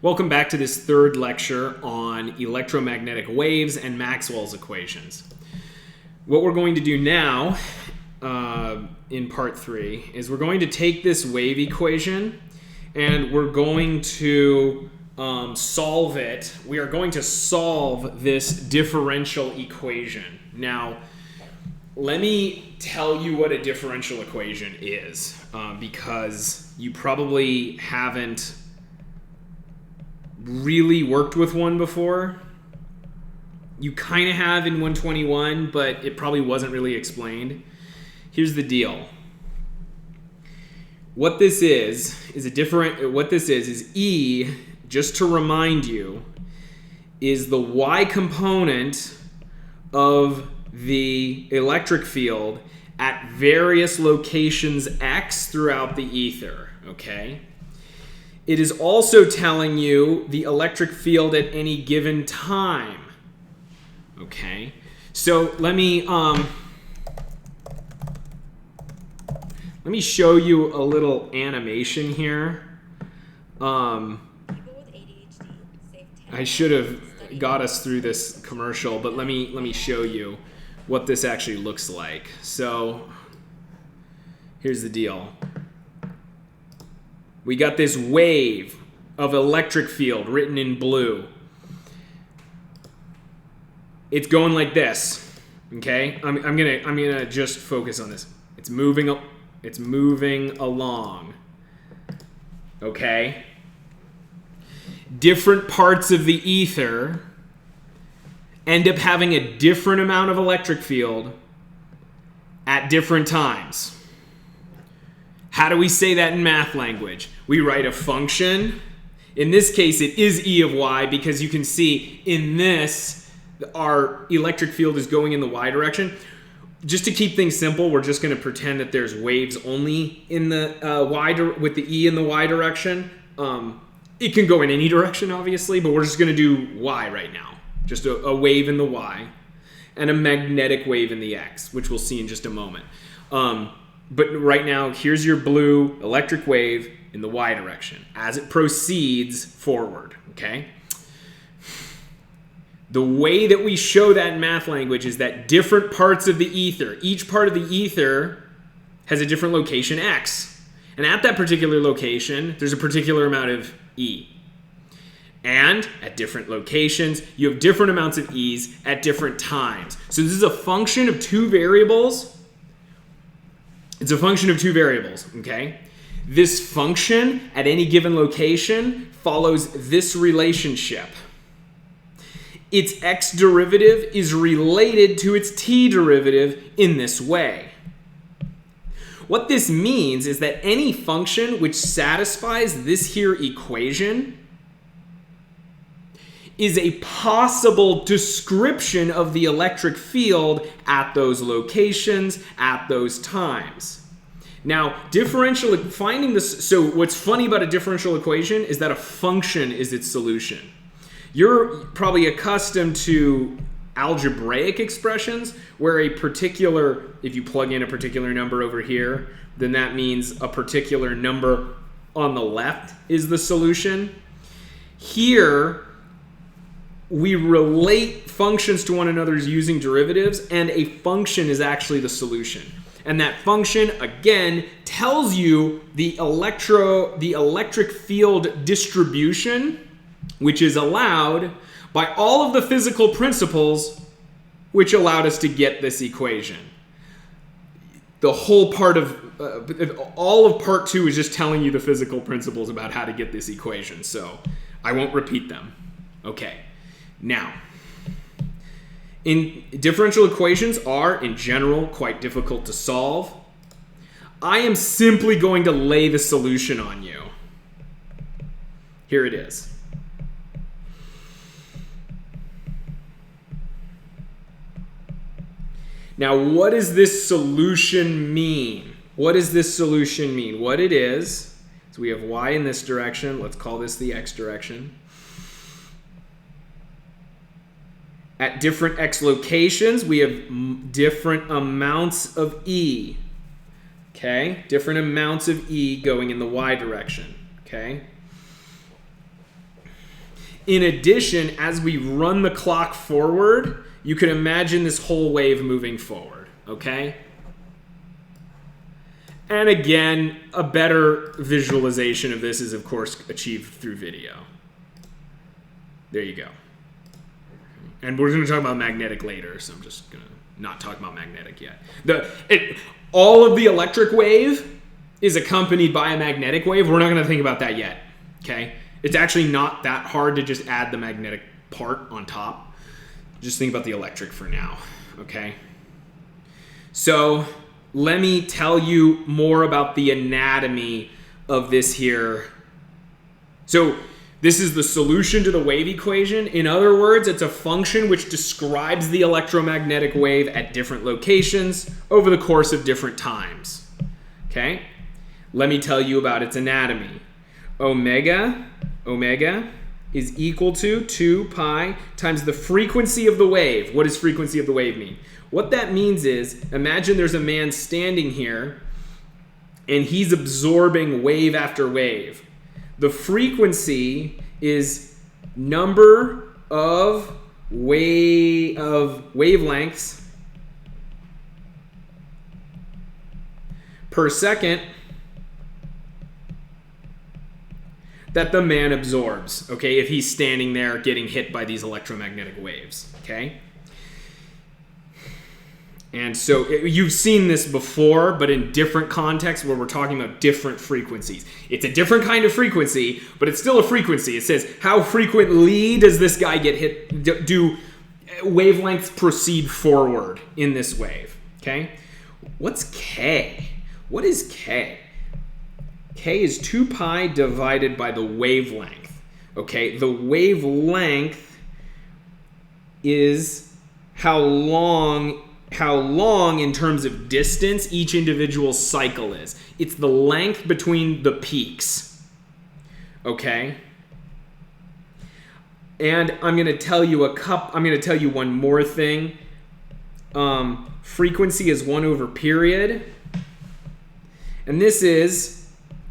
Welcome back to this third lecture on electromagnetic waves and Maxwell's equations. What we're going to do now in part 3 is we're going to take this wave equation and we're going to solve it. We are going to solve this differential equation. Now, let me tell you what a differential equation is because you probably haven't really worked with one before. You kind of have in 121, but it probably wasn't really explained. Here's the deal. What this is E, just to remind you, is the Y component of the electric field at various locations X throughout the ether, okay? It is also telling you the electric field at any given time. Okay, so let me show you a little animation here. I should have got us through this commercial, but let me show you what this actually looks like. So here's the deal. We got this wave of electric field written in blue. It's going like this, okay? I'm gonna just focus on this. It's moving along, okay? Different parts of the ether end up having a different amount of electric field at different times. How do we say that in math language? We write a function. In this case, it is E of Y because you can see in this, our electric field is going in the Y direction. Just to keep things simple, we're just going to pretend that there's waves only in the with the E in the Y direction. It can go in any direction, obviously, but we're just going to do Y right now. Just a wave in the Y and a magnetic wave in the X, which we'll see in just a moment. But right now, here's your blue electric wave in the Y direction as it proceeds forward, okay? The way that we show that in math language is that different parts of the ether, each part of the ether has a different location X. And at that particular location, there's a particular amount of E. And at different locations, you have different amounts of E's at different times. So this is a function of two variables. It's a function of two variables, okay? This function at any given location follows this relationship. Its x derivative is related to its t derivative in this way. What this means is that any function which satisfies this here equation is a possible description of the electric field at those locations, at those times. Now, finding this, so what's funny about a differential equation is that a function is its solution. You're probably accustomed to algebraic expressions where if you plug in a particular number over here, then that means a particular number on the left is the solution. Here, we relate functions to one another using derivatives, and a function is actually the solution. And that function, again, tells you the electric field distribution, which is allowed by all of the physical principles which allowed us to get this equation. The whole part of, all of part 2 is just telling you the physical principles about how to get this equation, so I won't repeat them. Okay. Now, differential equations are, in general, quite difficult to solve. I am simply going to lay the solution on you. Here it is. Now, what does this solution mean? What does this solution mean? What it is we have y in this direction. Let's call this the x direction. At different x locations, we have different amounts of E. Okay? Different amounts of E going in the y direction. Okay? In addition, as we run the clock forward, you can imagine this whole wave moving forward, okay? And again, a better visualization of this is, of course, achieved through video. There you go. And we're going to talk about magnetic later, so I'm just going to not talk about magnetic yet. All of the electric wave is accompanied by a magnetic wave. We're not going to think about that yet, okay? It's actually not that hard to just add the magnetic part on top. Just think about the electric for now, okay? So let me tell you more about the anatomy of this here. So this is the solution to the wave equation. In other words, it's a function which describes the electromagnetic wave at different locations over the course of different times. Okay? Let me tell you about its anatomy. Omega is equal to 2 pi times the frequency of the wave. What does frequency of the wave mean? What that means is, imagine there's a man standing here and he's absorbing wave after wave. The frequency is number of wavelengths per second that the man absorbs, okay, if he's standing there getting hit by these electromagnetic waves, okay? And so you've seen this before, but in different contexts where we're talking about different frequencies. It's a different kind of frequency, but it's still a frequency. It says, how frequently does this guy get hit? Do wavelengths proceed forward in this wave? Okay? What's K? What is K? K is 2 pi divided by the wavelength. Okay? The wavelength is how long in terms of distance each individual cycle is. It's the length between the peaks. Okay? And I'm going to tell you one more thing. Frequency is 1 over period. And this is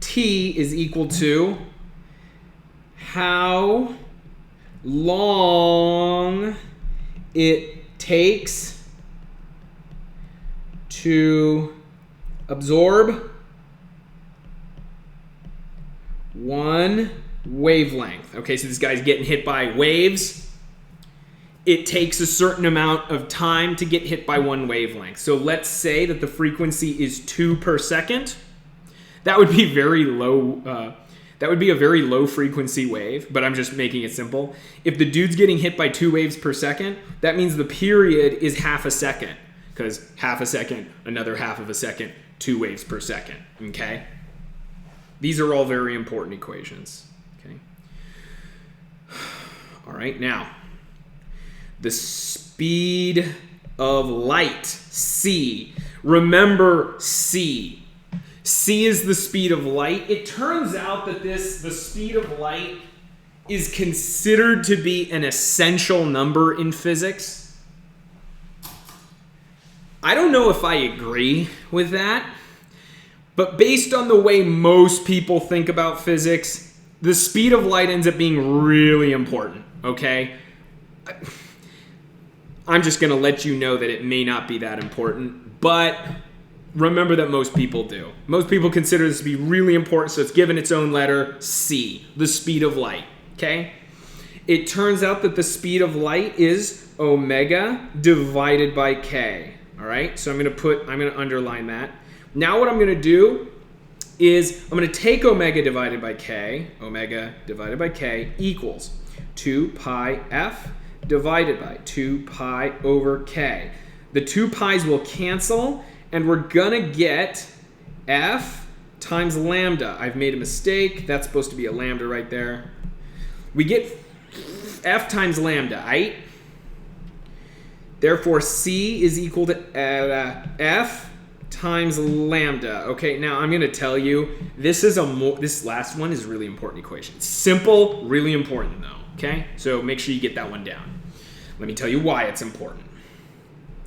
T is equal to how long it takes to absorb one wavelength. Okay, so this guy's getting hit by waves. It takes a certain amount of time to get hit by one wavelength. So let's say that the frequency is 2 per second. That would be very low. That would be a very low frequency wave, but I'm just making it simple. If the dude's getting hit by 2 waves per second, that means the period is half a second. Because half a second, another half of a second, 2 waves per second, okay? These are all very important equations, okay? All right, now, the speed of light, c. Remember c. C is the speed of light. It turns out that the speed of light is considered to be an essential number in physics. I don't know if I agree with that, but based on the way most people think about physics, the speed of light ends up being really important, okay? I'm just going to let you know that it may not be that important, but remember that most people do. Most people consider this to be really important, so it's given its own letter, C, the speed of light, okay? It turns out that the speed of light is omega divided by k. All right, so I'm going to underline that. Now what I'm going to do is I'm going to take omega divided by k equals 2 pi f divided by 2 pi over k. The 2 pi's will cancel, and we're going to get f times lambda. I've made a mistake. That's supposed to be a lambda right there. We get f times lambda, right? Therefore, C is equal to F times lambda. Okay, now I'm going to tell you, this last one is a really important equation. It's simple, really important though, okay? So make sure you get that one down. Let me tell you why it's important.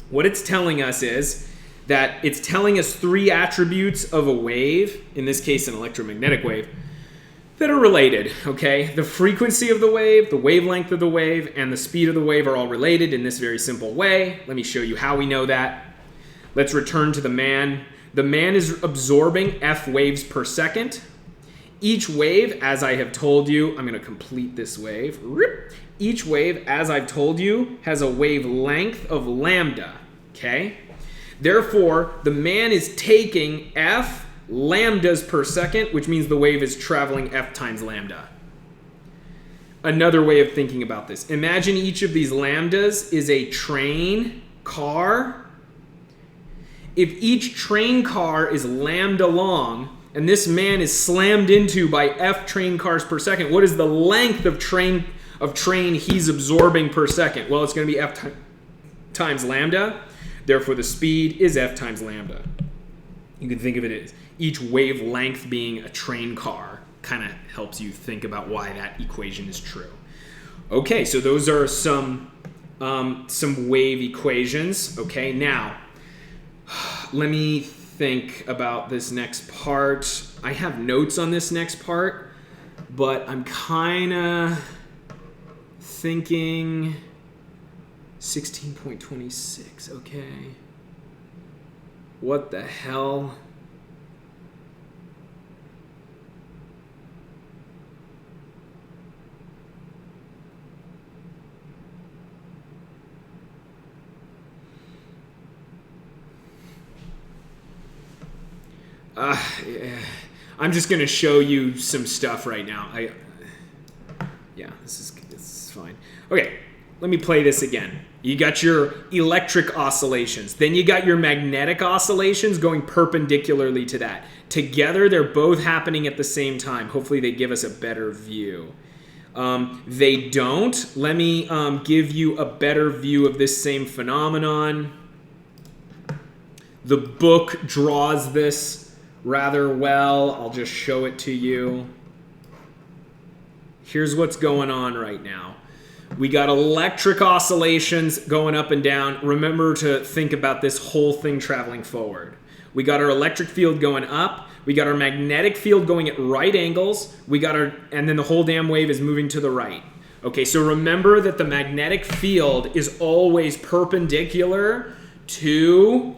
What it's telling us is that it's telling us 3 attributes of a wave, in this case an electromagnetic wave, that are related, okay? The frequency of the wavelength of the wave, and the speed of the wave are all related in this very simple way. Let me show you how we know that. Let's return to the man. The man is absorbing F waves per second. Each wave, as I have told you, I'm going to complete this wave. Each wave, as I've told you, has a wavelength of lambda, okay? Therefore, the man is taking F lambdas per second, which means the wave is traveling F times lambda. Another way of thinking about this. Imagine each of these lambdas is a train car. If each train car is lambda long, and this man is slammed into by F train cars per second, what is the length of train he's absorbing per second? Well, it's going to be F times lambda. Therefore, the speed is F times lambda. You can think of it as each wavelength being a train car. Kind of helps you think about why that equation is true. Okay, so those are some wave equations. Okay, now let me think about this next part. I have notes on this next part, but I'm kind of thinking 16.26. Okay. What the hell? Yeah. I'm just gonna show you some stuff right now. Yeah, this is fine. Okay, let me play this again. You got your electric oscillations. Then you got your magnetic oscillations going perpendicularly to that. Together, they're both happening at the same time. Hopefully, they give us a better view. They don't. Let me give you a better view of this same phenomenon. The book draws this rather well. I'll just show it to you. Here's what's going on right now. We got electric oscillations going up and down. Remember to think about this whole thing traveling forward. We got our electric field going up. We got our magnetic field going at right angles. And then the whole damn wave is moving to the right. Okay, so remember that the magnetic field is always perpendicular to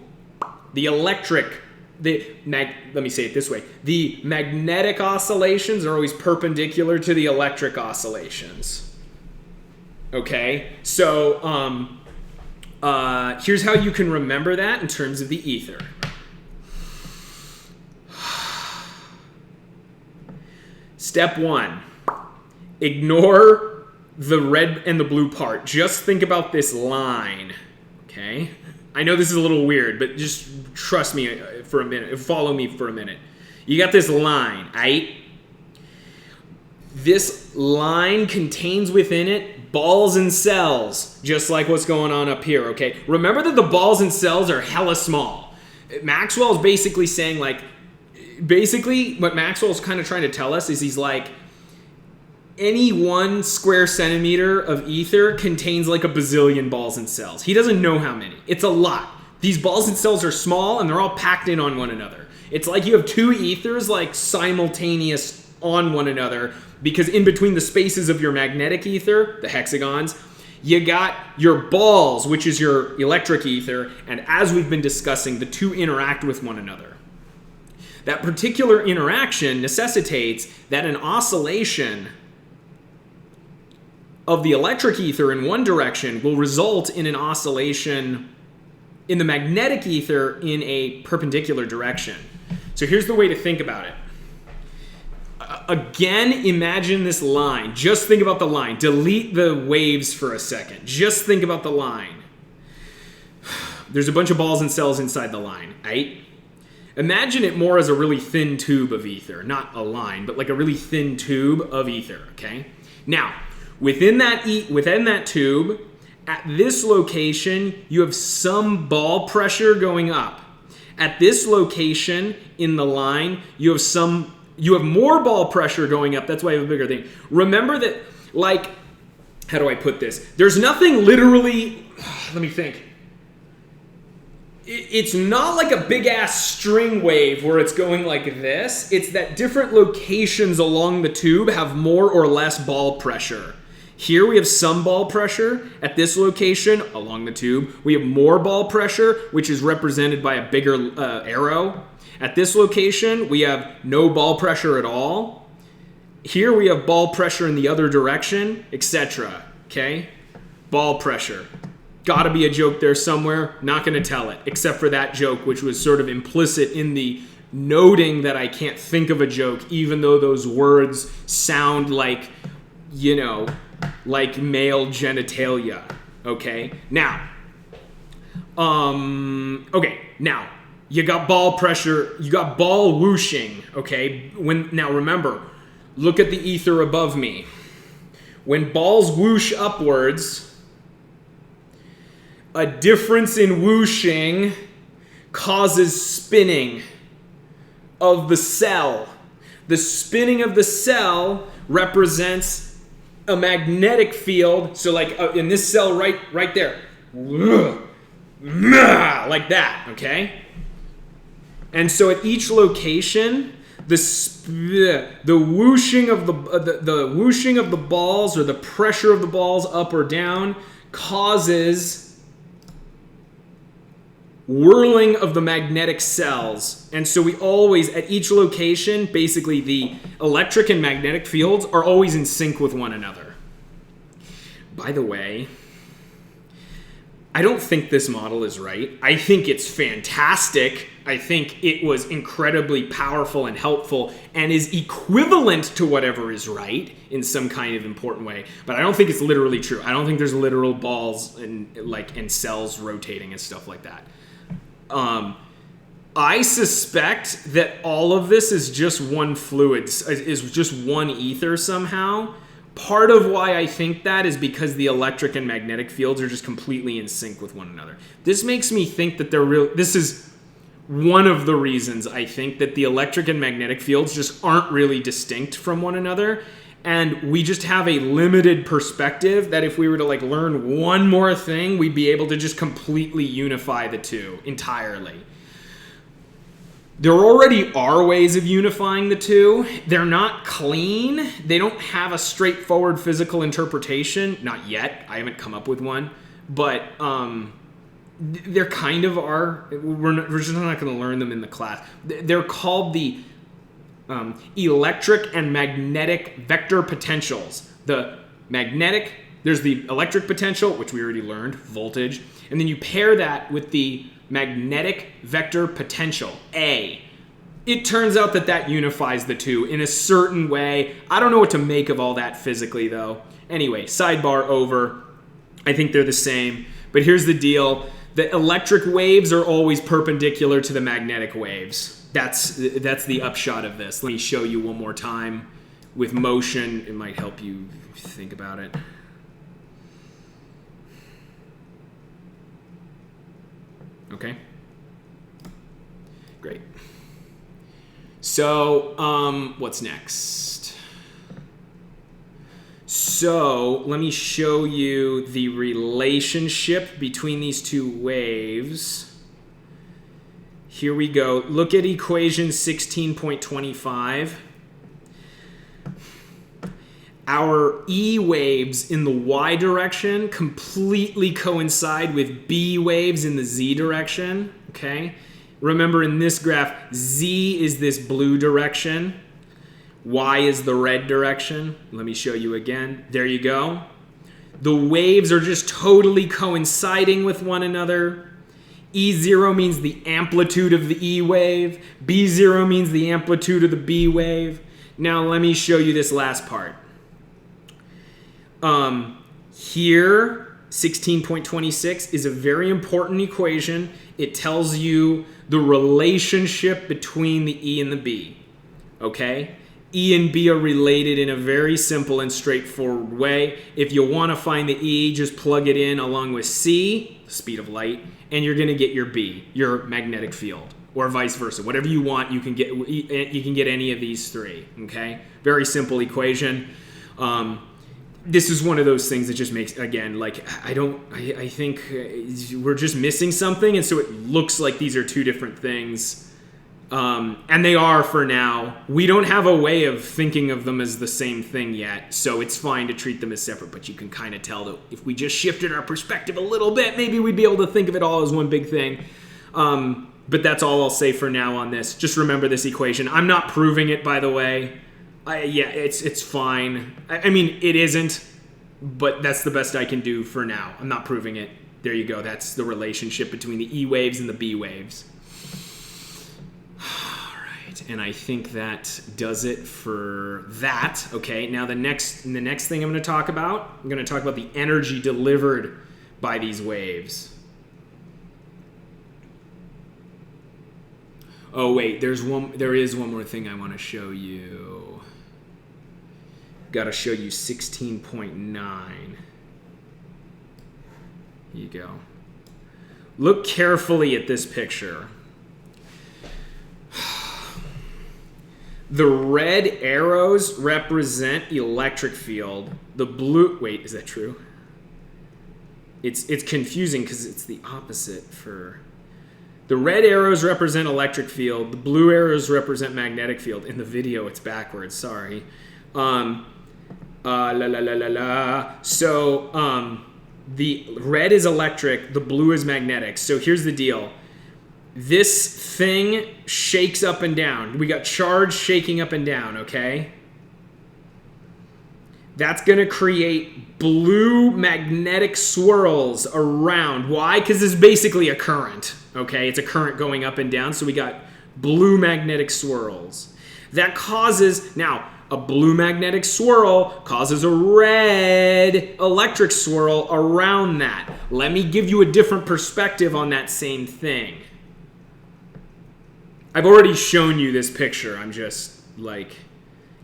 the electric. Let me say it this way. The magnetic oscillations are always perpendicular to the electric oscillations. Okay, so here's how you can remember that in terms of the ether. Step one, ignore the red and the blue part. Just think about this line, okay? I know this is a little weird, but just trust me for a minute. Follow me for a minute. You got this line, right? This line contains within it balls and cells, just like what's going on up here, okay? Remember that the balls and cells are hella small. Maxwell is basically saying, like, what Maxwell's kind of trying to tell us is he's like, any 1 square centimeter of ether contains like a bazillion balls and cells. He doesn't know how many. It's a lot. These balls and cells are small and they're all packed in on one another. It's like you have 2 ethers like simultaneous on one another, because in between the spaces of your magnetic ether, the hexagons, you got your balls, which is your electric ether, and as we've been discussing, the two interact with one another. That particular interaction necessitates that an oscillation of the electric ether in one direction will result in an oscillation in the magnetic ether in a perpendicular direction. So here's the way to think about it. Again, imagine this line. Just think about the line. Delete the waves for a second. Just think about the line. There's a bunch of balls and cells inside the line, right? Imagine it more as a really thin tube of ether. Not a line, but like a really thin tube of ether, okay? Now, within that tube, at this location, you have some ball pressure going up. At this location in the line, you have more ball pressure going up. That's why you have a bigger thing. Remember that, like, how do I put this? There's nothing literally, let me think. it's not like a big ass string wave where it's going like this. It's that different locations along the tube have more or less ball pressure. Here we have some ball pressure. At this location along the tube, we have more ball pressure, which is represented by a bigger arrow. At this location, we have no ball pressure at all. Here we have ball pressure in the other direction, etc. Okay? Ball pressure. Gotta be a joke there somewhere. Not gonna tell it, except for that joke, which was sort of implicit in the noting that I can't think of a joke, even though those words sound like, you know, like male genitalia. Okay? Now, now, you got ball pressure, you got ball whooshing, okay? Now remember, look at the ether above me. When balls whoosh upwards, a difference in whooshing causes spinning of the cell. The spinning of the cell represents a magnetic field. So like in this cell right there, like that, okay? And so at each location, the whooshing of the whooshing of the balls, or the pressure of the balls up or down, causes whirling of the magnetic cells. And so we always, at each location, basically the electric and magnetic fields are always in sync with one another. By the way, I don't think this model is right. I think it's fantastic. I think it was incredibly powerful and helpful and is equivalent to whatever is right in some kind of important way. But I don't think it's literally true. I don't think there's literal balls and cells rotating and stuff like that. I suspect that all of this is just one fluid, is just one ether somehow. Part of why I think that is because the electric and magnetic fields are just completely in sync with one another. This makes me think that this is one of the reasons I think that the electric and magnetic fields just aren't really distinct from one another. And we just have a limited perspective that if we were to like learn one more thing, we'd be able to just completely unify the two entirely. There already are ways of unifying the two. They're not clean. They don't have a straightforward physical interpretation. Not yet. I haven't come up with one. But there kind of are. We're just not going to learn them in the class. They're called the electric and magnetic vector potentials. The magnetic, there's the electric potential, which we already learned, voltage, and then you pair that with the magnetic vector potential, A. It turns out that unifies the two in a certain way. I don't know what to make of all that physically, though. Anyway, sidebar over. I think they're the same, but here's the deal. The electric waves are always perpendicular to the magnetic waves. That's the upshot of this. Let me show you one more time with motion. It might help you think about it. Okay. Great. So, what's next? So, let me show you the relationship between these two waves. Here we go. Look at equation 16.25. Our E waves in the Y direction completely coincide with B waves in the Z direction, okay? Remember in this graph, Z is this blue direction, Y is the red direction. Let me show you again. There you go. The waves are just totally coinciding with one another. E0 means the amplitude of the E wave. B0 means the amplitude of the B wave. Now let me show you this last part. Here, 16.26 is a very important equation. It tells you the relationship between the E and the B. Okay? E and B are related in a very simple and straightforward way. If you want to find the E, just plug it in along with C, speed of light, and you're going to get your B, your magnetic field, or vice versa. Whatever you want, you can get any of these three, okay? Very simple equation. this is one of those things that just makes, again, like, I think we're just missing something, and so it looks like these are two different things. And they are for now. We don't have a way of thinking of them as the same thing yet, so it's fine to treat them as separate, but you can kind of tell that if we just shifted our perspective a little bit, maybe we'd be able to think of it all as one big thing. But that's all I'll say for now on this. Just remember this equation. I'm not proving it, by the way. It's fine. I mean, it isn't, but that's the best I can do for now. I'm not proving it. There you go. That's the relationship between the E waves and the B waves. And I think that does it for that. Okay, now the next thing I'm going to talk about the energy delivered by these waves. Oh wait, there is one more thing I want to show you. Got to show you 16.9. Here you go. Look carefully at this picture. The red arrows represent electric field. The blue... Wait, is that true? It's confusing because it's the opposite for... The red arrows represent electric field. The blue arrows represent magnetic field. In the video, it's backwards. Sorry. So, the red is electric. The blue is magnetic. So here's the deal. This thing shakes up and down. We got charge shaking up and down, okay? That's going to create blue magnetic swirls around. Why? Because it's basically a current, okay? It's a current going up and down, so we got blue magnetic swirls. That causes, now, a blue magnetic swirl causes a red electric swirl around that. Let me give you a different perspective on that same thing. I've already shown you this picture. I'm just like,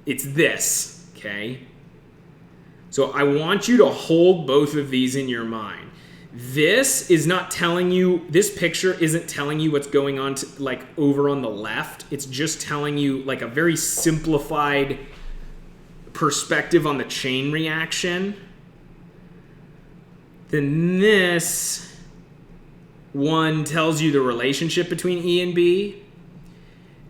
it's this, okay? So I want you to hold both of these in your mind. This is not telling you, this picture isn't telling you what's going on like over on the left. It's just telling you like a very simplified perspective on the chain reaction. Then this one tells you the relationship between E and B.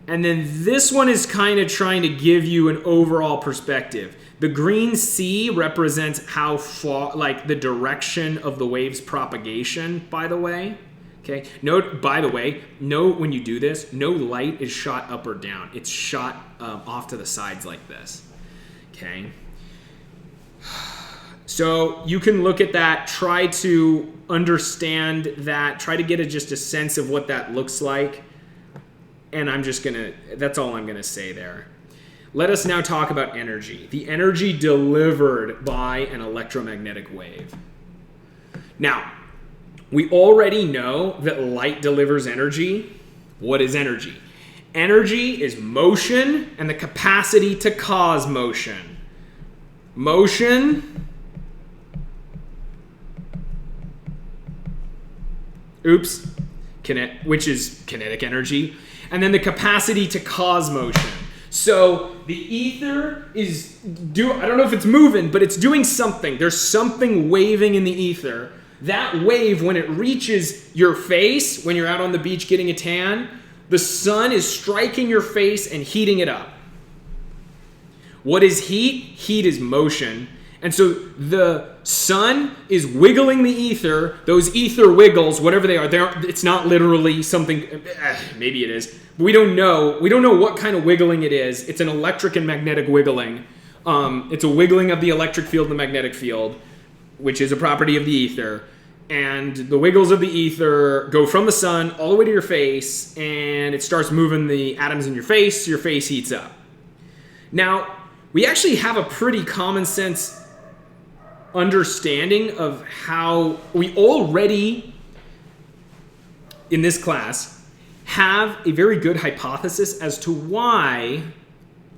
And then this one is kind of trying to give you an overall perspective. The green C represents how far, like the direction of the wave's propagation, by the way. Okay. Note, by the way, note when you do this, no light is shot up or down. It's shot off to the sides like this. Okay. So you can look at that, try to understand that, try to get just a sense of what that looks like. And that's all I'm going to say there. Let us now talk about energy. The energy delivered by an electromagnetic wave. Now, we already know that light delivers energy. What is energy? Energy is motion and the capacity to cause motion. Motion. Which is kinetic energy. And then the capacity to cause motion. So the ether is, I don't know if it's moving, but it's doing something. There's something waving in the ether. That wave, when it reaches your face, when you're out on the beach getting a tan, the sun is striking your face and heating it up. What is heat? Heat is motion. And so the sun is wiggling the ether. Those ether wiggles, whatever they are, it's not literally something, maybe it is. But we don't know. We don't know what kind of wiggling it is. It's an electric and magnetic wiggling. It's a wiggling of the electric field and the magnetic field, which is a property of the ether. And the wiggles of the ether go from the sun all the way to your face, and it starts moving the atoms in your face heats up. Now, we actually have a pretty common sense understanding of how we already, in this class, have a very good hypothesis as to why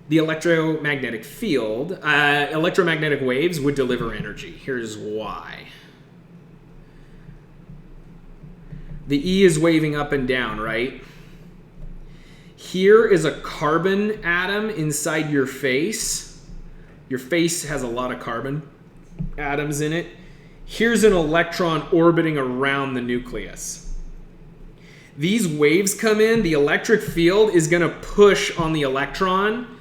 the electromagnetic field, electromagnetic waves would deliver energy. Here's why. The E is waving up and down, right? Here is a carbon atom inside your face. Your face has a lot of carbon. atoms in it. Here's an electron orbiting around the nucleus. These waves come in, the electric field is going to push on the electron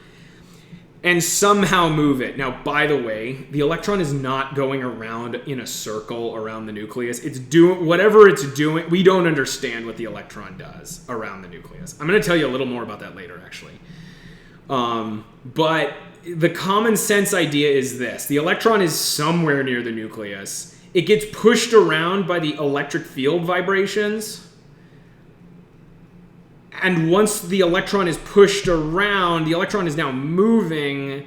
and somehow move it. Now, by the way, the electron is not going around in a circle around the nucleus. It's doing whatever it's doing. We don't understand what the electron does around the nucleus. I'm going to tell you a little more about that later, actually. But the common sense idea is this. The electron is somewhere near the nucleus. It gets pushed around by the electric field vibrations. And once the electron is pushed around, the electron is now moving,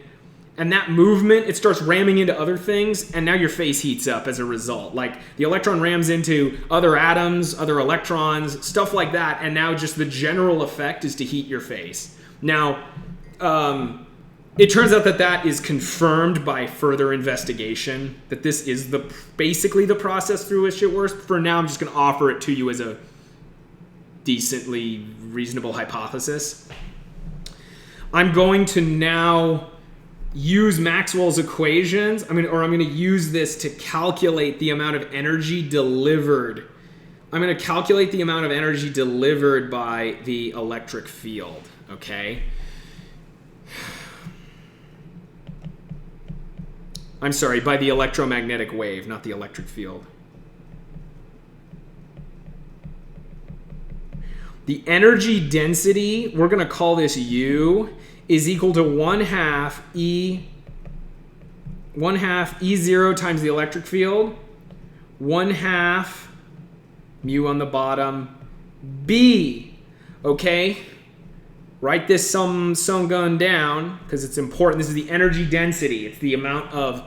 and that movement, it starts ramming into other things, and now your face heats up as a result. Like, the electron rams into other atoms, other electrons, stuff like that, and now just the general effect is to heat your face. Now, it turns out that that is confirmed by further investigation, that this is basically the process through which it works. For now, I'm just going to offer it to you as a decently reasonable hypothesis. I'm going to now use Maxwell's equations. I'm going to use this to calculate the amount of energy delivered. I'm going to calculate the amount of energy delivered by the electric field, okay? I'm sorry, by the electromagnetic wave, not the electric field. The energy density, we're going to call this U, is equal to 1/2 E0 times the electric field, 1/2 mu on the bottom, B. Okay? Write this sum gun down because it's important. This is the energy density. It's the amount of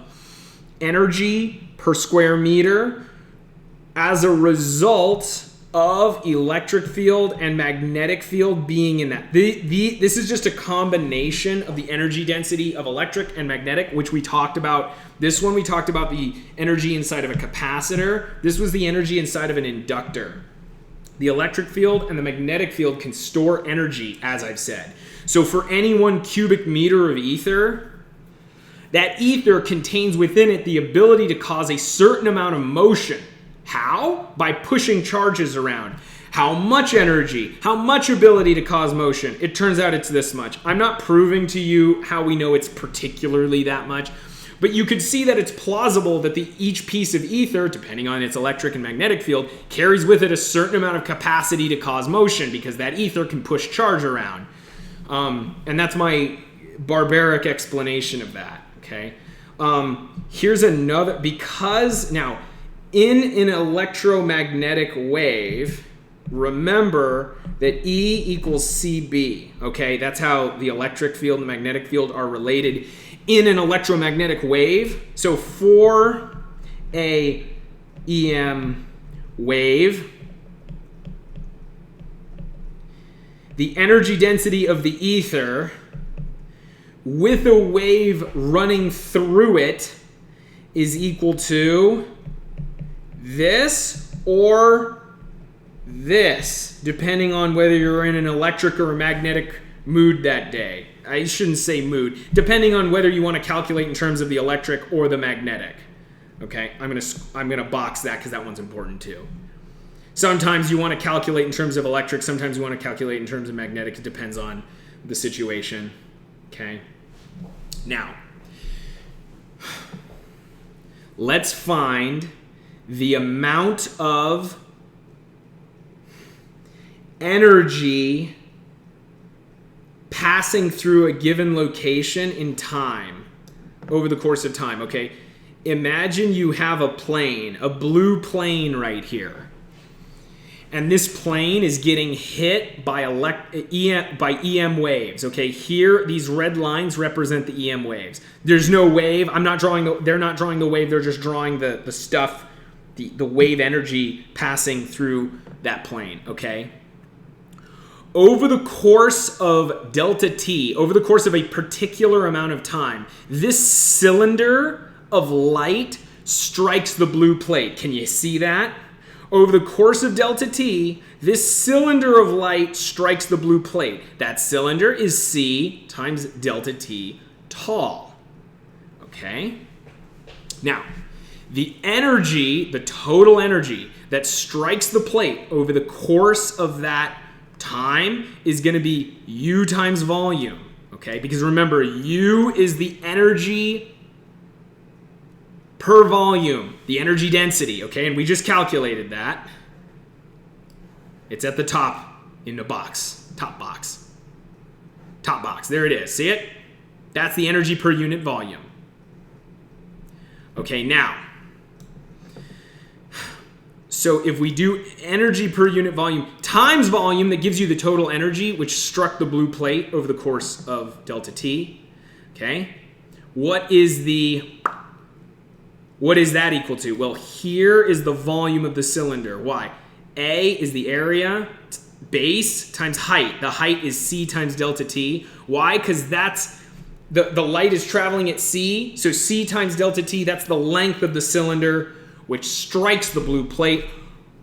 energy per square meter as a result of electric field and magnetic field being in that. This is just a combination of the energy density of electric and magnetic, which we talked about. This one we talked about the energy inside of a capacitor. This was the energy inside of an inductor. The electric field and the magnetic field can store energy, as I've said. So for any 1 cubic meter of ether, that ether contains within it the ability to cause a certain amount of motion. How? By pushing charges around. How much energy? How much ability to cause motion? It turns out it's this much. I'm not proving to you how we know it's particularly that much, but you could see that it's plausible that each piece of ether, depending on its electric and magnetic field, carries with it a certain amount of capacity to cause motion because that ether can push charge around. And that's my barbaric explanation of that, okay? Here's another, because now, in an electromagnetic wave, remember that E equals CB, okay? That's how the electric field and the magnetic field are related in an electromagnetic wave. So for a EM wave, the energy density of the ether with a wave running through it is equal to this or this, depending on whether you're in an electric or a magnetic mood that day. I shouldn't say mood, depending on whether you want to calculate in terms of the electric or the magnetic. Okay, I'm gonna box that because that one's important too. Sometimes you want to calculate in terms of electric, sometimes you want to calculate in terms of magnetic. It depends on the situation. Okay, now let's find the amount of energy passing through a given location in time, over the course of time, okay? Imagine you have a plane, a blue plane right here. And this plane is getting hit by EM waves, okay? Here, these red lines represent the EM waves. There's no wave. They're not drawing the wave, they're just drawing the stuff, the wave energy passing through that plane, okay? Over the course of delta t, over the course of a particular amount of time, this cylinder of light strikes the blue plate. Can you see that? Over the course of delta t, this cylinder of light strikes the blue plate. That cylinder is c times delta t tall. Okay? Now, the energy, the total energy that strikes the plate over the course of that time is going to be U times volume, okay? Because remember, U is the energy per volume, the energy density, okay? And we just calculated that. It's at the top in the box, top box. Top box, there it is, see it? That's the energy per unit volume. Okay, now, so if we do energy per unit volume times volume, that gives you the total energy which struck the blue plate over the course of delta T. Okay? What is that equal to? Well, here is the volume of the cylinder. Why? A is the area, base times height. The height is C times delta T. Why? Because that's the light is traveling at C, so C times delta T, that's the length of the cylinder which strikes the blue plate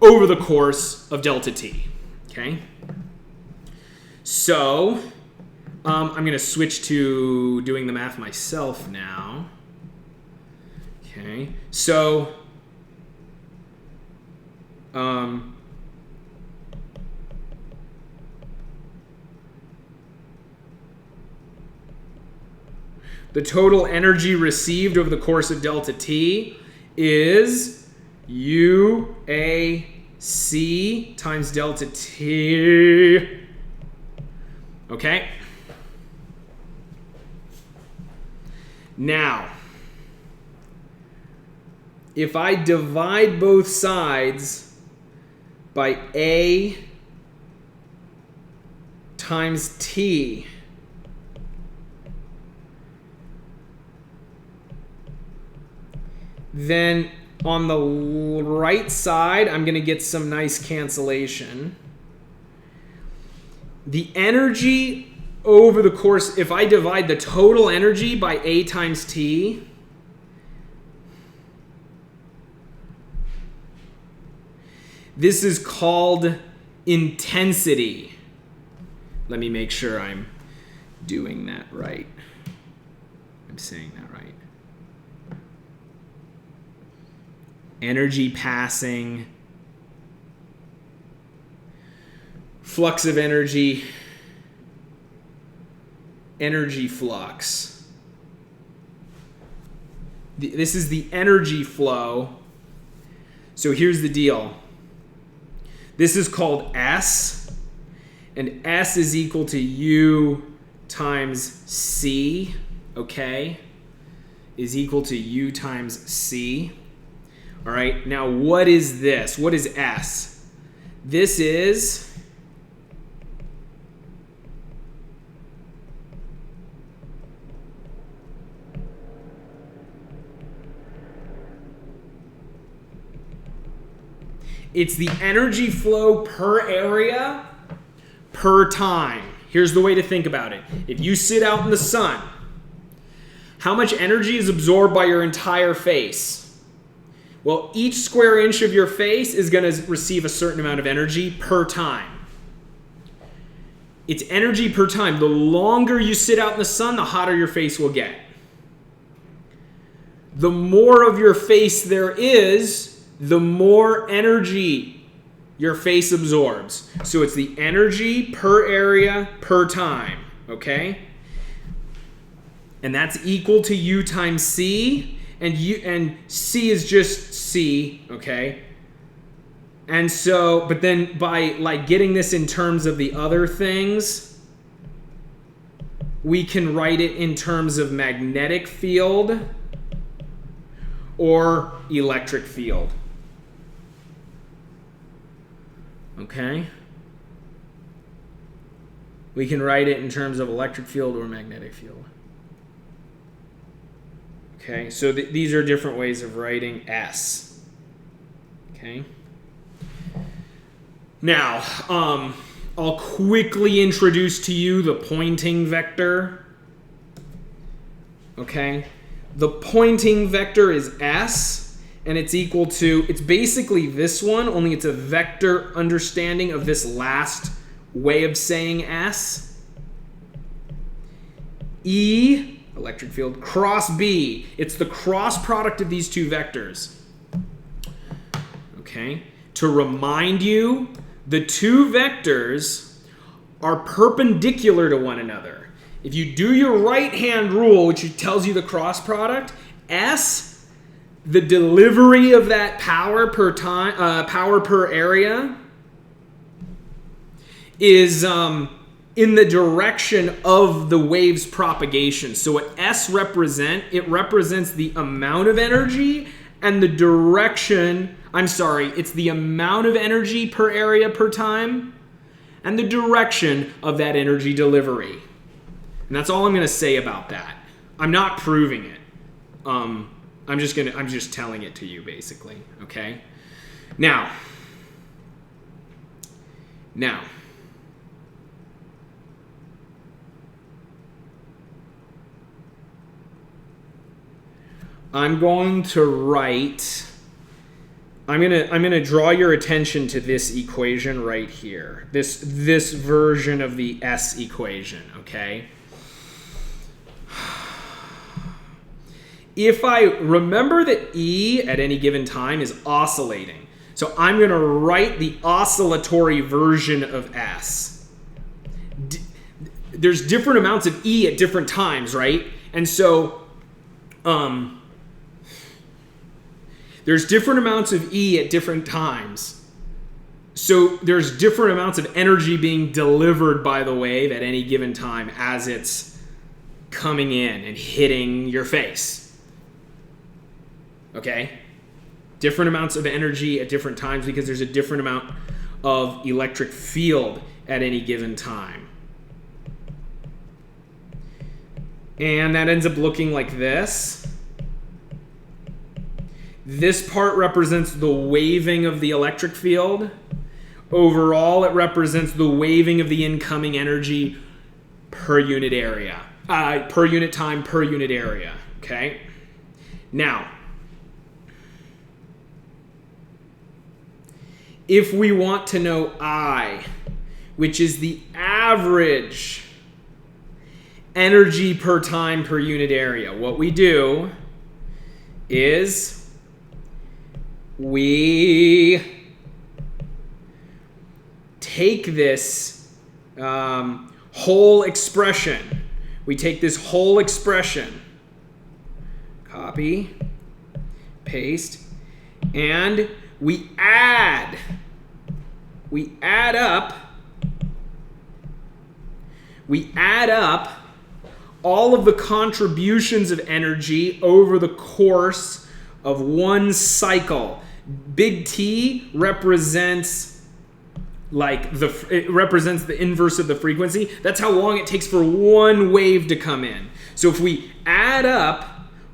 over the course of delta T. Okay? So, I'm going to switch to doing the math myself now. Okay? So, the total energy received over the course of delta T is UAC times delta T. Okay? Now, if I divide both sides by A times T, then on the right side, I'm going to get some nice cancellation. The energy over the course, if I divide the total energy by A times T, this is called intensity. Let me make sure I'm doing that right. I'm saying that right. Energy passing, flux of energy, energy flux. This is the energy flow. So here's the deal. This is called S, and S is equal to U times C, okay? Is equal to U times C. All right, now what is this? What is S? This is it's the energy flow per area per time. Here's the way to think about it. If you sit out in the sun, how much energy is absorbed by your entire face? Well, each square inch of your face is going to receive a certain amount of energy per time. It's energy per time. The longer you sit out in the sun, the hotter your face will get. The more of your face there is, the more energy your face absorbs. So it's the energy per area per time, okay? And that's equal to U times C. And C is just C, okay? And so, but then by like getting this in terms of the other things, we can write it in terms of magnetic field or electric field. Okay? We can write it in terms of electric field or magnetic field. Okay, so these are different ways of writing S. Okay. Now, I'll quickly introduce to you the pointing vector. Okay. The pointing vector is S, and it's equal to, it's basically this one, only it's a vector understanding of this last way of saying S. E, electric field, cross B. It's the cross product of these two vectors. Okay? To remind you, the two vectors are perpendicular to one another. If you do your right-hand rule, which tells you the cross product, S, the delivery of that power per time, power per area, is in the direction of the wave's propagation. So what S represents, it represents the amount of energy and the direction. It's the amount of energy per area per time and the direction of that energy delivery. And that's all I'm going to say about that. I'm not proving it. I'm just telling it to you, basically. Okay? Now, I'm going to draw your attention to this equation right here. This version of the S equation, okay? If I remember that E at any given time is oscillating, so I'm going to write the oscillatory version of S. There's different amounts of E at different times, right? And so there's different amounts of E at different times. So there's different amounts of energy being delivered by the wave at any given time as it's coming in and hitting your face. Okay? Different amounts of energy at different times because there's a different amount of electric field at any given time. And that ends up looking like this. This part represents the waving of the electric field. Overall, it represents the waving of the incoming energy per unit area. Per unit time, per unit area. Okay? Now, if we want to know I, which is the average energy per time per unit area, what we do is we take this whole expression. We take this whole expression, copy, paste, and we add up all of the contributions of energy over the course of one cycle. Big T represents it represents the inverse of the frequency. That's how long it takes for one wave to come in. So if we add up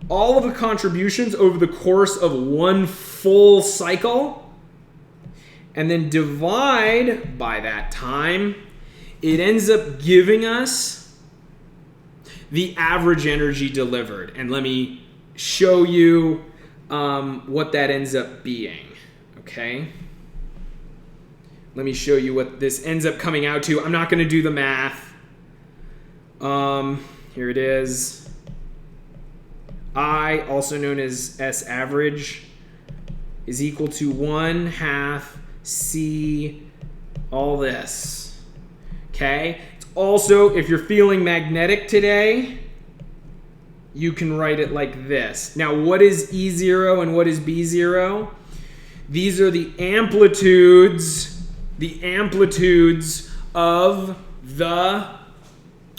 all of the contributions over the course of one full cycle and then divide by that time, it ends up giving us the average energy delivered. And let me show you what that ends up being, okay? Let me show you what this ends up coming out to. I'm not going to do the math. Here it is. I, also known as S average, is equal to 1/2 C all this. Okay? It's also, if you're feeling magnetic today, you can write it like this. Now, what is E0 and what is B0? These are the amplitudes of the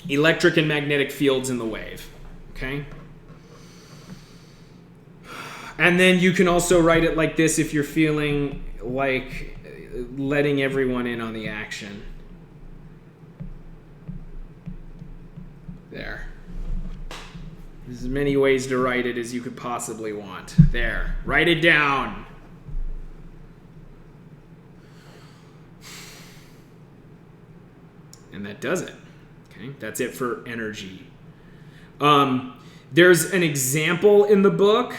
electric and magnetic fields in the wave. Okay? And then you can also write it like this if you're feeling like letting everyone in on the action. There. There's as many ways to write it as you could possibly want. There. Write it down. And that does it. Okay? That's it for energy. There's an example in the book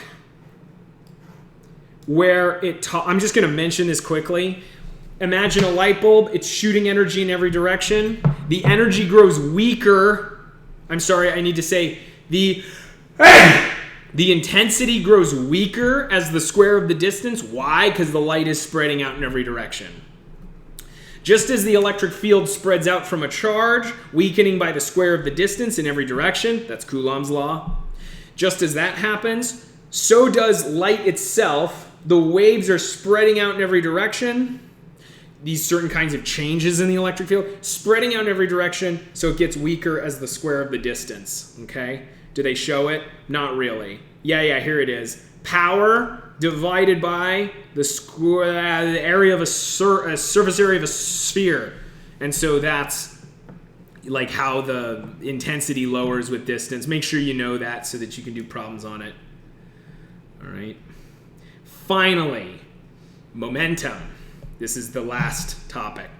where I'm just going to mention this quickly. Imagine a light bulb. It's shooting energy in every direction. The energy grows weaker. I'm sorry, I need to say The the intensity grows weaker as the square of the distance. Why? Because the light is spreading out in every direction. Just as the electric field spreads out from a charge, weakening by the square of the distance in every direction, that's Coulomb's law. Just as that happens, so does light itself. The waves are spreading out in every direction. These certain kinds of changes in the electric field, spreading out in every direction, so it gets weaker as the square of the distance, okay? Do they show it? Not really. Yeah, here it is. Power divided by the area of a surface area of a sphere. And so that's like how the intensity lowers with distance. Make sure you know that so that you can do problems on it. All right. Finally, momentum. This is the last topic.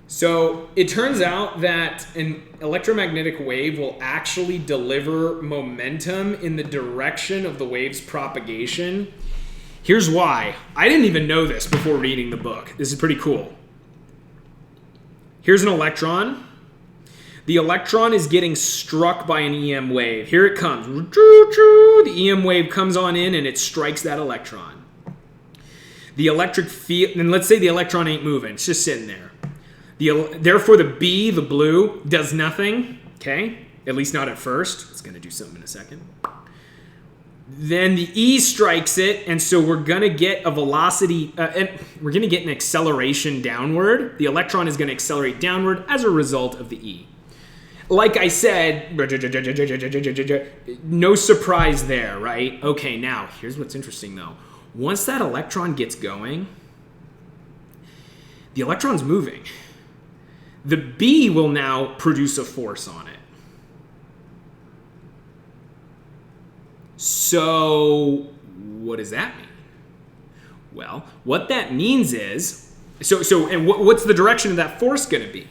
So it turns out that an electromagnetic wave will actually deliver momentum in the direction of the wave's propagation. Here's why. I didn't even know this before reading the book. This is pretty cool. Here's an electron. The electron is getting struck by an EM wave. Here it comes. The EM wave comes on in and it strikes that electron. The electric field, and let's say the electron ain't moving. It's just sitting there. Therefore, the B, the blue, does nothing, okay? At least not at first. It's going to do something in a second. Then the E strikes it, and so we're going to get a velocity, and we're going to get an acceleration downward. The electron is going to accelerate downward as a result of the E. Like I said, no surprise there, right? Okay, now, here's what's interesting, though. Once that electron gets going, the electron's moving. The B will now produce a force on it. So, what does that mean? Well, what that means is, what's the direction of that force going to be?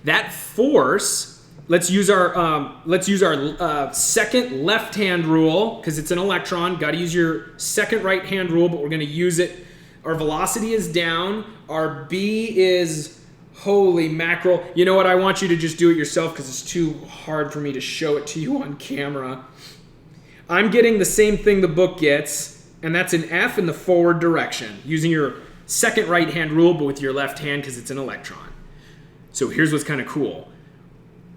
That force, let's use our second left-hand rule, because it's an electron. Got to use your second right-hand rule, but we're going to use it. Our velocity is down. Our B is... Holy mackerel. You know what? I want you to just do it yourself because it's too hard for me to show it to you on camera. I'm getting the same thing the book gets, and that's an F in the forward direction, using your second right-hand rule, but with your left hand because it's an electron. So here's what's kind of cool.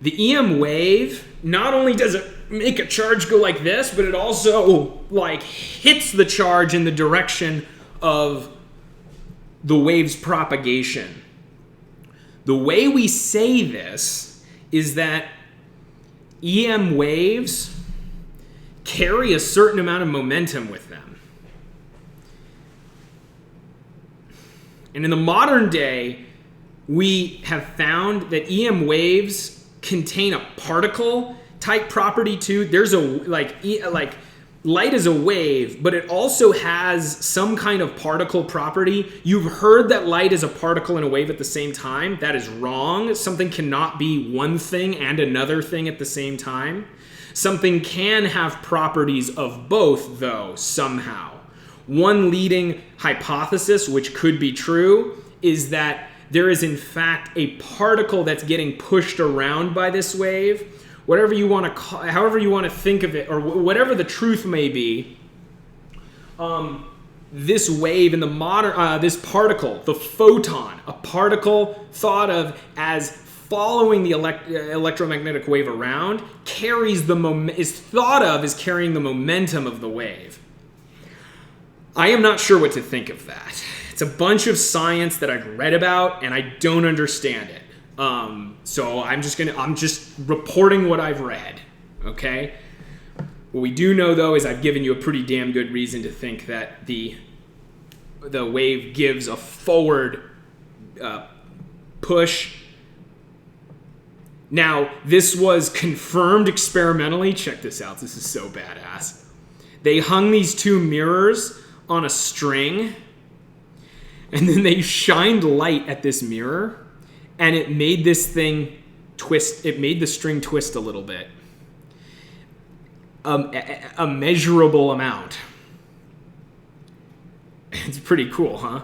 The EM wave, not only does it make a charge go like this, but it also hits the charge in the direction of the wave's propagation. The way we say this is that EM waves carry a certain amount of momentum with them. And in the modern day, we have found that EM waves contain a particle type property too. There's light is a wave, but it also has some kind of particle property. You've heard that light is a particle and a wave at the same time. That is wrong. Something cannot be one thing and another thing at the same time. Something can have properties of both, though, somehow. One leading hypothesis, which could be true, is that there is in fact a particle that's getting pushed around by this wave. Whatever you want to call, however you want to think of it, or whatever the truth may be, this wave in the modern, this particle, the photon, a particle thought of as following the electromagnetic wave around, is thought of as carrying the momentum of the wave. I am not sure what to think of that. It's a bunch of science that I've read about, and I don't understand it. So I'm just reporting what I've read, okay? What we do know, though, is I've given you a pretty damn good reason to think that the wave gives a forward push. Now, this was confirmed experimentally. Check this out. This is so badass. They hung these two mirrors on a string, and then they shined light at this mirror, and it made this thing twist. It made the string twist a little bit. a measurable amount. It's pretty cool, huh?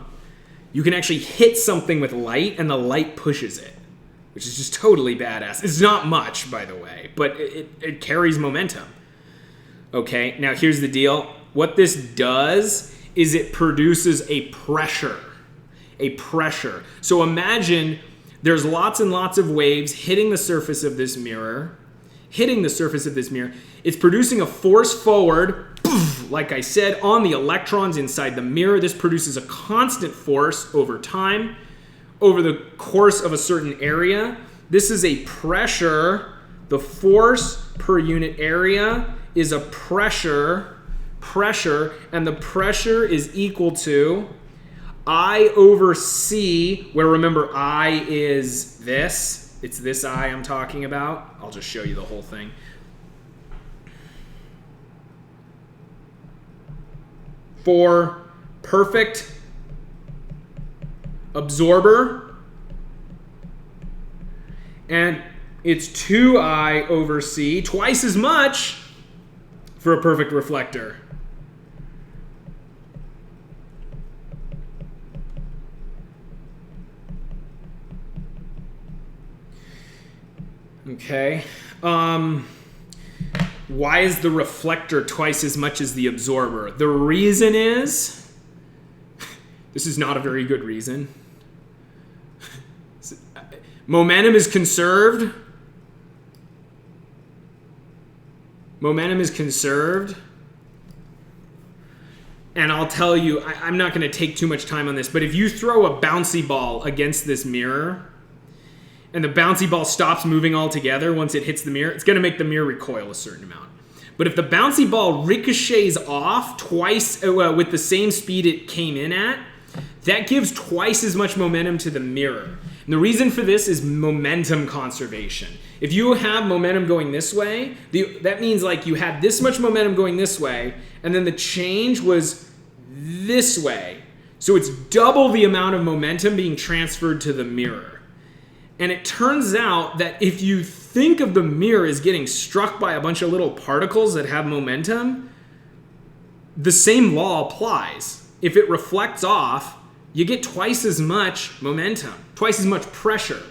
You can actually hit something with light, and the light pushes it, which is just totally badass. It's not much, by the way, but it carries momentum. Okay, now here's the deal. What this does is it produces a pressure. A pressure. So imagine there's lots and lots of waves hitting the surface of this mirror. It's producing a force forward, like I said, on the electrons inside the mirror. This produces a constant force over time, over the course of a certain area. This is a pressure. The force per unit area is a pressure, and the pressure is equal to I over C, where remember I is this. It's this I I'm talking about. I'll just show you the whole thing. For perfect absorber, and it's 2I over C, twice as much for a perfect reflector. Okay. Why is the reflector twice as much as the absorber? The reason is, this is not a very good reason. Momentum is conserved. And I'll tell you, I'm not going to take too much time on this, but if you throw a bouncy ball against this mirror, and the bouncy ball stops moving altogether once it hits the mirror, it's going to make the mirror recoil a certain amount. But if the bouncy ball ricochets off twice with the same speed it came in at, that gives twice as much momentum to the mirror. And the reason for this is momentum conservation. If you have momentum going this way, that means like you had this much momentum going this way, and then the change was this way. So it's double the amount of momentum being transferred to the mirror. And it turns out that if you think of the mirror as getting struck by a bunch of little particles that have momentum, the same law applies. If it reflects off, you get twice as much momentum, twice as much pressure.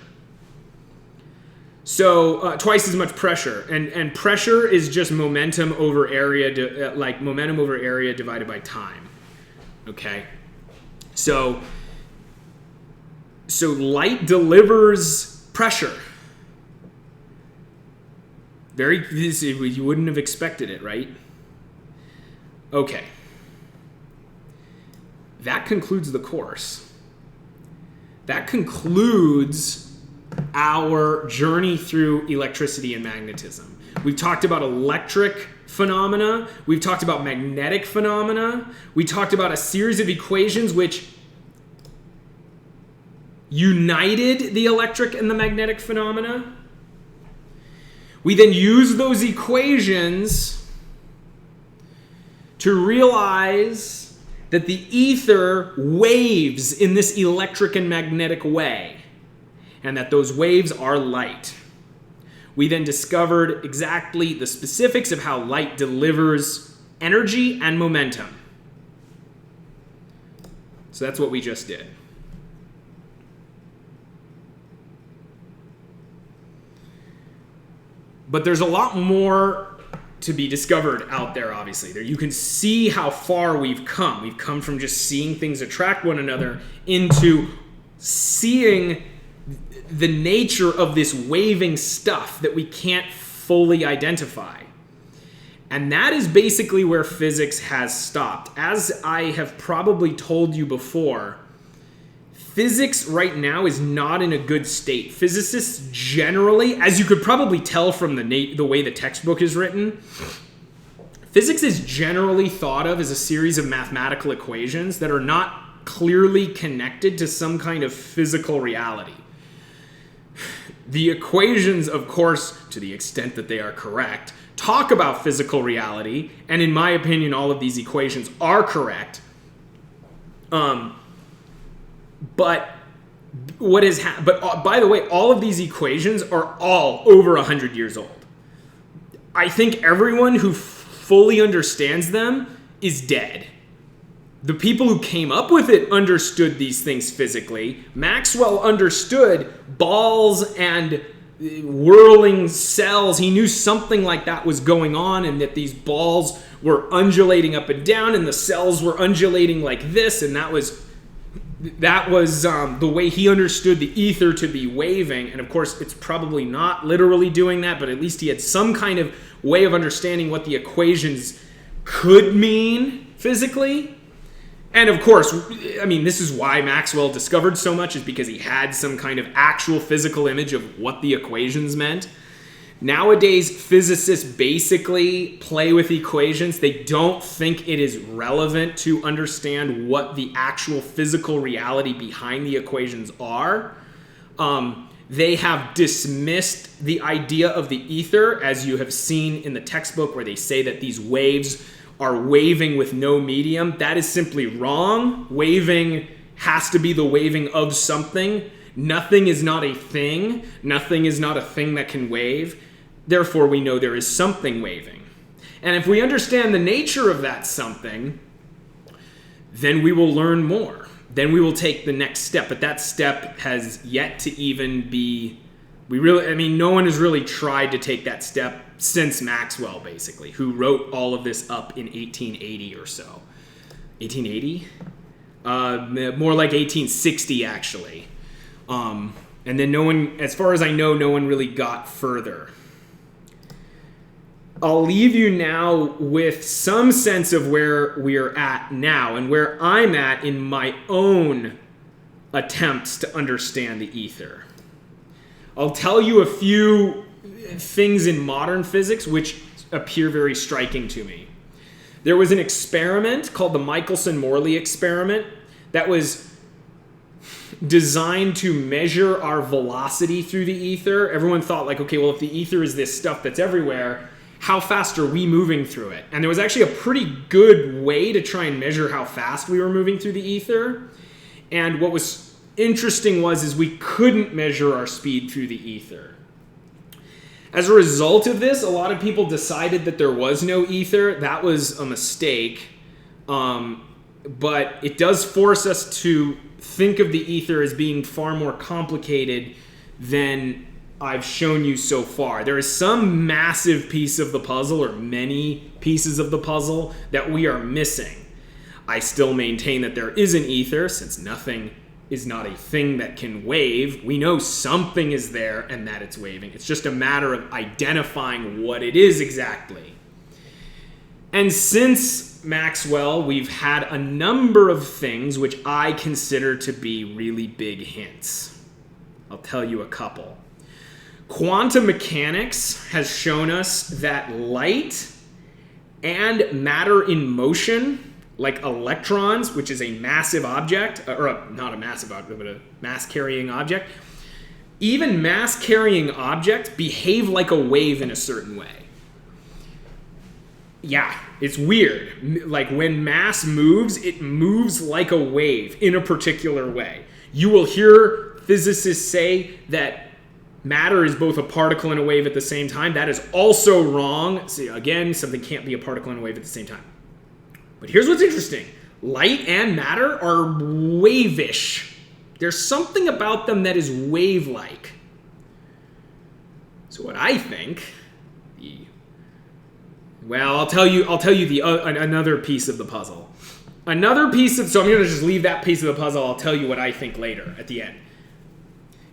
So twice as much pressure. And pressure is just momentum over area, momentum over area divided by time. Okay? So light delivers pressure. You wouldn't have expected it, right? Okay. That concludes the course. That concludes our journey through electricity and magnetism. We've talked about electric phenomena. We've talked about magnetic phenomena. We talked about a series of equations which united the electric and the magnetic phenomena. We then used those equations to realize that the ether waves in this electric and magnetic way, and that those waves are light. We then discovered exactly the specifics of how light delivers energy and momentum. So that's what we just did. But there's a lot more to be discovered out there, obviously. There you can see how far we've come. We've come from just seeing things attract one another into seeing the nature of this waving stuff that we can't fully identify. And that is basically where physics has stopped. As I have probably told you before, physics right now is not in a good state. Physicists generally, as you could probably tell from the way the textbook is written, physics is generally thought of as a series of mathematical equations that are not clearly connected to some kind of physical reality. The equations, of course, to the extent that they are correct, talk about physical reality, and in my opinion, all of these equations are correct. But by the way, all of these equations are all over 100 years old. I think everyone who fully understands them is dead. The people who came up with it understood these things physically. Maxwell understood balls and whirling cells. He knew something like that was going on, and that these balls were undulating up and down, and the cells were undulating like this, and that was the way he understood the ether to be waving. And of course, it's probably not literally doing that, but at least he had some kind of way of understanding what the equations could mean physically. And of course, I mean, this is why Maxwell discovered so much, is because he had some kind of actual physical image of what the equations meant. Nowadays, physicists basically play with equations. They don't think it is relevant to understand what the actual physical reality behind the equations are. They have dismissed the idea of the ether, as you have seen in the textbook, where they say that these waves are waving with no medium. That is simply wrong. Waving has to be the waving of something. Nothing is not a thing. Nothing is not a thing that can wave. Therefore, we know there is something waving. And if we understand the nature of that something, then we will learn more. Then we will take the next step. But that step has yet to even be... no one has really tried to take that step since Maxwell, basically, who wrote all of this up in 1880 or so. 1880? More like 1860, actually. And then no one, as far as I know, no one really got further. I'll leave you now with some sense of where we're at now and where I'm at in my own attempts to understand the ether. I'll tell you a few things in modern physics which appear very striking to me. There was an experiment called the Michelson-Morley experiment that was designed to measure our velocity through the ether. Everyone thought, like, okay, well, if the ether is this stuff that's everywhere, how fast are we moving through it? And there was actually a pretty good way to try and measure how fast we were moving through the ether. And what was interesting is we couldn't measure our speed through the ether. As a result of this, a lot of people decided that there was no ether. That was a mistake. But it does force us to think of the ether as being far more complicated than I've shown you so far. There is some massive piece of the puzzle, or many pieces of the puzzle, that we are missing. I still maintain that there is an ether, since nothing is not a thing that can wave. We know something is there and that it's waving. It's just a matter of identifying what it is exactly. And since Maxwell, we've had a number of things which I consider to be really big hints. I'll tell you a couple. Quantum mechanics has shown us that light and matter in motion, like electrons, which is a massive object, not a massive object, but a mass-carrying object, even mass-carrying objects behave like a wave in a certain way. Yeah, it's weird. Like, when mass moves, it moves like a wave in a particular way. You will hear physicists say that matter is both a particle and a wave at the same time. That is also wrong. See, again, something can't be a particle and a wave at the same time. But here's what's interesting. Light and matter are wave-ish. There's something about them that is wave-like. So what I think... Well, I'll tell you another piece of the puzzle. So I'm going to just leave that piece of the puzzle. I'll tell you what I think later at the end.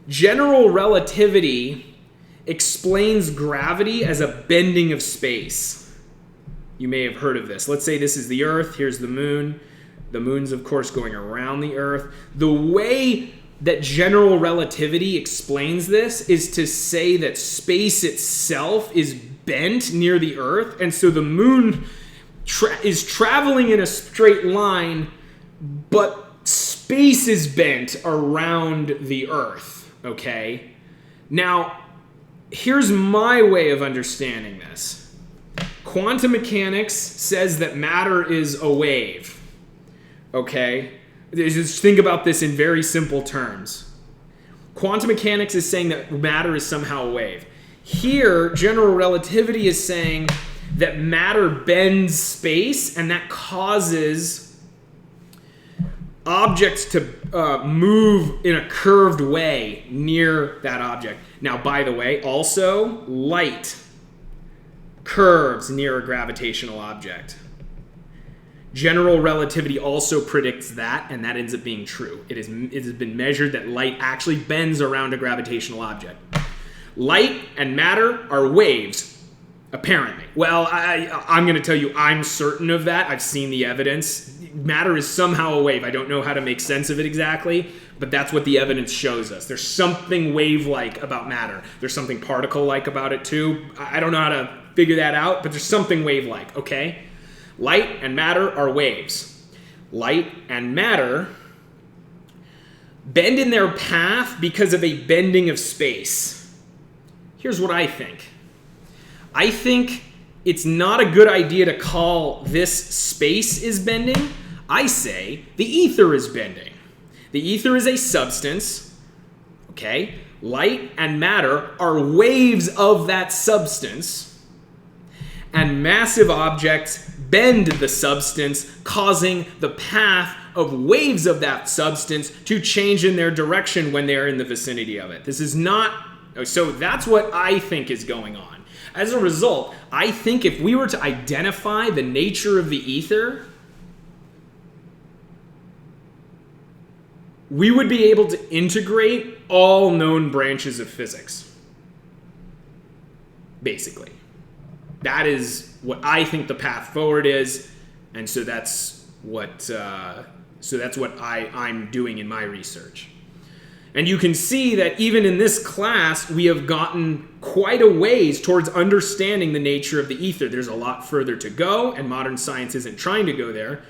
General relativity explains gravity as a bending of space. You may have heard of this. Let's say this is the Earth. Here's the moon. The moon's, of course, going around the Earth. The way that general relativity explains this is to say that space itself is bent near the Earth, and so the moon is traveling in a straight line, but space is bent around the Earth, okay? Now, here's my way of understanding this. Quantum mechanics says that matter is a wave, okay? Just think about this in very simple terms. Quantum mechanics is saying that matter is somehow a wave. Here, general relativity is saying that matter bends space, and that causes objects to move in a curved way near that object. Now, by the way, also light curves near a gravitational object. General relativity also predicts that, and that ends up being true. It has been measured that light actually bends around a gravitational object. Light and matter are waves, apparently. Well, I'm going to tell you I'm certain of that. I've seen the evidence. Matter is somehow a wave. I don't know how to make sense of it exactly, but that's what the evidence shows us. There's something wave-like about matter. There's something particle-like about it too. I don't know how to figure that out, but there's something wave-like, okay? Light and matter are waves. Light and matter bend in their path because of a bending of space. Here's what I think. I think it's not a good idea to call this space is bending. I say the ether is bending. The ether is a substance, okay? Light and matter are waves of that substance, and massive objects bend the substance, causing the path of waves of that substance to change in their direction when they're in the vicinity of it. This is not, so that's what I think is going on. As a result, I think if we were to identify the nature of the ether, we would be able to integrate all known branches of physics. Basically. That is what I think the path forward is, and so that's what I'm doing in my research. And you can see that even in this class, we have gotten quite a ways towards understanding the nature of the ether. There's a lot further to go, and modern science isn't trying to go there,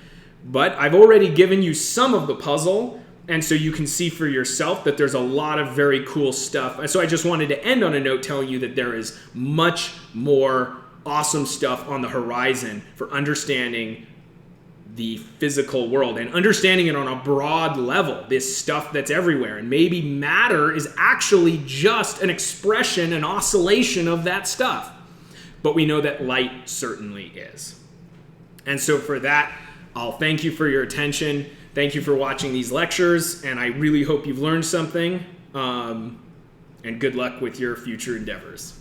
but I've already given you some of the puzzle, and so you can see for yourself that there's a lot of very cool stuff. And so I just wanted to end on a note telling you that there is much more awesome stuff on the horizon for understanding the physical world and understanding it on a broad level, this stuff that's everywhere. And maybe matter is actually just an expression, an oscillation of that stuff. But we know that light certainly is. And so for that, I'll thank you for your attention. Thank you for watching these lectures, and I really hope you've learned something. And good luck with your future endeavors.